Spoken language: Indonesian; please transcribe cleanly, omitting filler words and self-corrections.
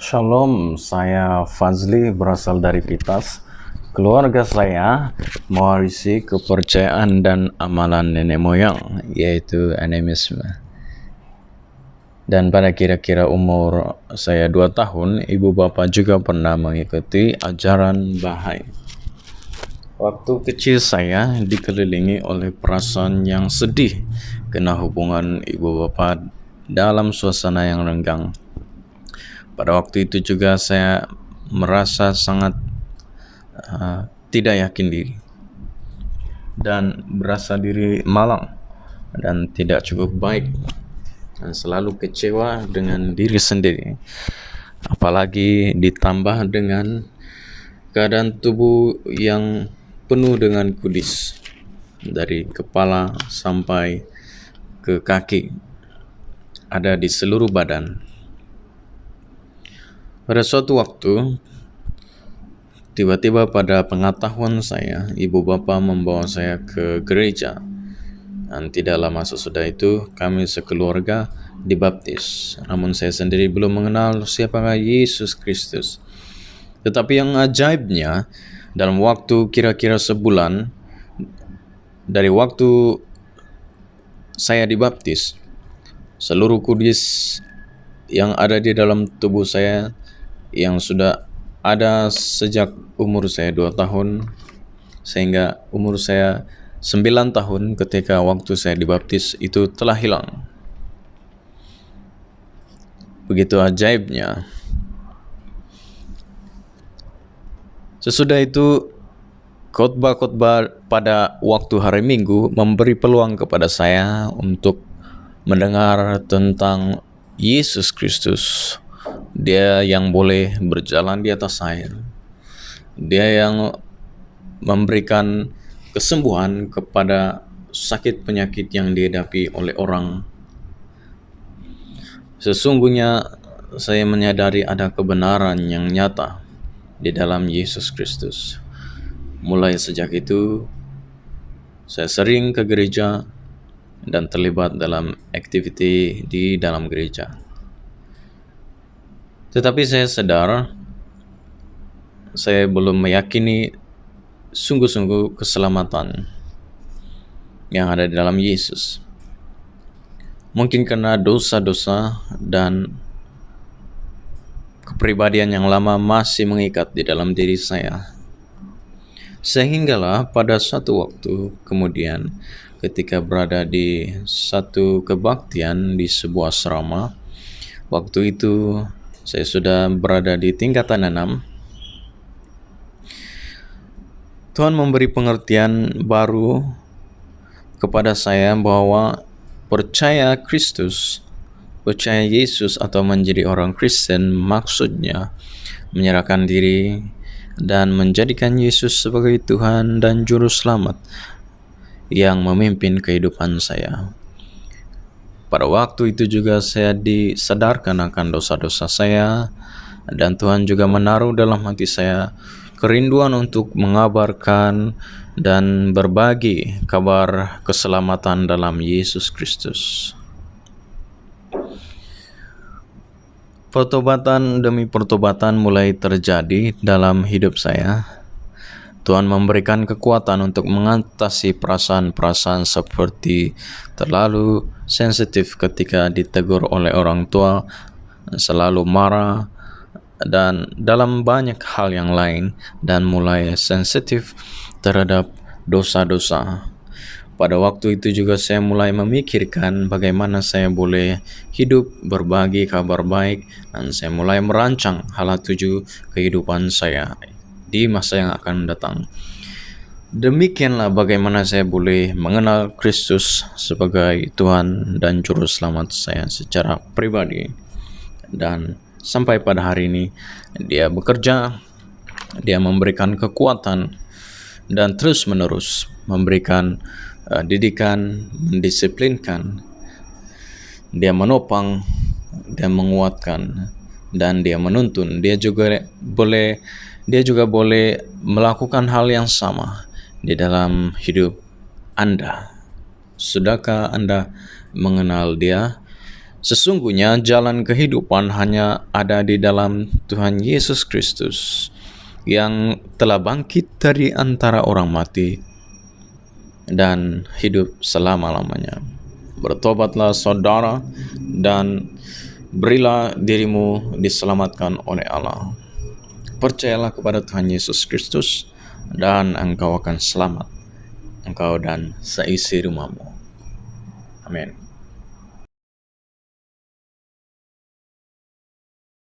Shalom, saya Fazli berasal dari Pitas. Keluarga saya mewarisi kepercayaan dan amalan nenek moyang, yaitu animisme. Dan pada kira-kira umur saya 2 tahun, ibu bapak juga pernah mengikuti ajaran Bahai. Waktu kecil saya dikelilingi oleh perasaan yang sedih karena hubungan ibu bapak dalam suasana yang renggang. Pada waktu itu juga saya merasa sangat tidak yakin diri dan berasa diri malang dan tidak cukup baik dan selalu kecewa dengan diri sendiri, apalagi ditambah dengan keadaan tubuh yang penuh dengan kudis dari kepala sampai ke kaki, ada di seluruh badan. Pada suatu waktu, tiba-tiba pada pengetahuan saya, ibu bapa membawa saya ke gereja. Dan tidak lama sesudah itu, kami sekeluarga dibaptis. Namun saya sendiri belum mengenal siapakah Yesus Kristus. Tetapi yang ajaibnya, dalam waktu kira-kira sebulan, dari waktu saya dibaptis, seluruh kudis yang ada di dalam tubuh saya yang sudah ada sejak umur saya 2 tahun sehingga umur saya 9 tahun ketika waktu saya dibaptis itu telah hilang. Begitu ajaibnya. Sesudah itu, khotbah-khotbah pada waktu hari Minggu memberi peluang kepada saya untuk mendengar tentang Yesus Kristus. Dia yang boleh berjalan di atas air. Dia yang memberikan kesembuhan kepada sakit penyakit yang dihadapi oleh orang. Sesungguhnya saya menyadari ada kebenaran yang nyata di dalam Yesus Kristus. Mulai sejak itu, saya sering ke gereja dan terlibat dalam aktiviti di dalam gereja. Tetapi saya sadar, saya belum meyakini sungguh-sungguh keselamatan yang ada di dalam Yesus. Mungkin karena dosa-dosa dan kepribadian yang lama masih mengikat di dalam diri saya. Sehinggalah pada suatu waktu kemudian, ketika berada di satu kebaktian di sebuah asrama, waktu itu saya sudah berada di tingkatan 6. Tuhan memberi pengertian baru kepada saya bahwa percaya Kristus, percaya Yesus atau menjadi orang Kristen maksudnya menyerahkan diri dan menjadikan Yesus sebagai Tuhan dan Juru Selamat yang memimpin kehidupan saya. Pada waktu itu juga saya disadarkan akan dosa-dosa saya, dan Tuhan juga menaruh dalam hati saya kerinduan untuk mengabarkan dan berbagi kabar keselamatan dalam Yesus Kristus. Pertobatan demi pertobatan mulai terjadi dalam hidup saya. Tuhan memberikan kekuatan untuk mengatasi perasaan-perasaan seperti terlalu sensitif ketika ditegur oleh orang tua, selalu marah, dan dalam banyak hal yang lain, dan mulai sensitif terhadap dosa-dosa. Pada waktu itu juga saya mulai memikirkan bagaimana saya boleh hidup berbagi kabar baik, dan saya mulai merancang hal tuju kehidupan saya di masa yang akan datang. Demikianlah bagaimana saya boleh mengenal Kristus sebagai Tuhan dan Juru Selamat saya secara pribadi. Dan sampai pada hari ini, Dia bekerja, Dia memberikan kekuatan, dan terus-menerus memberikan didikan, mendisiplinkan. Dia menopang, Dia menguatkan, dan Dia menuntun. Dia juga boleh melakukan hal yang sama di dalam hidup Anda. Sudahkah Anda mengenal Dia Sesungguhnya jalan kehidupan hanya ada di dalam Tuhan Yesus Kristus yang telah bangkit dari antara orang mati dan hidup selama-lamanya. Bertobatlah saudara dan berilah dirimu diselamatkan oleh Allah. Percayalah kepada Tuhan Yesus Kristus dan engkau akan selamat, engkau dan seisi rumahmu. Amin.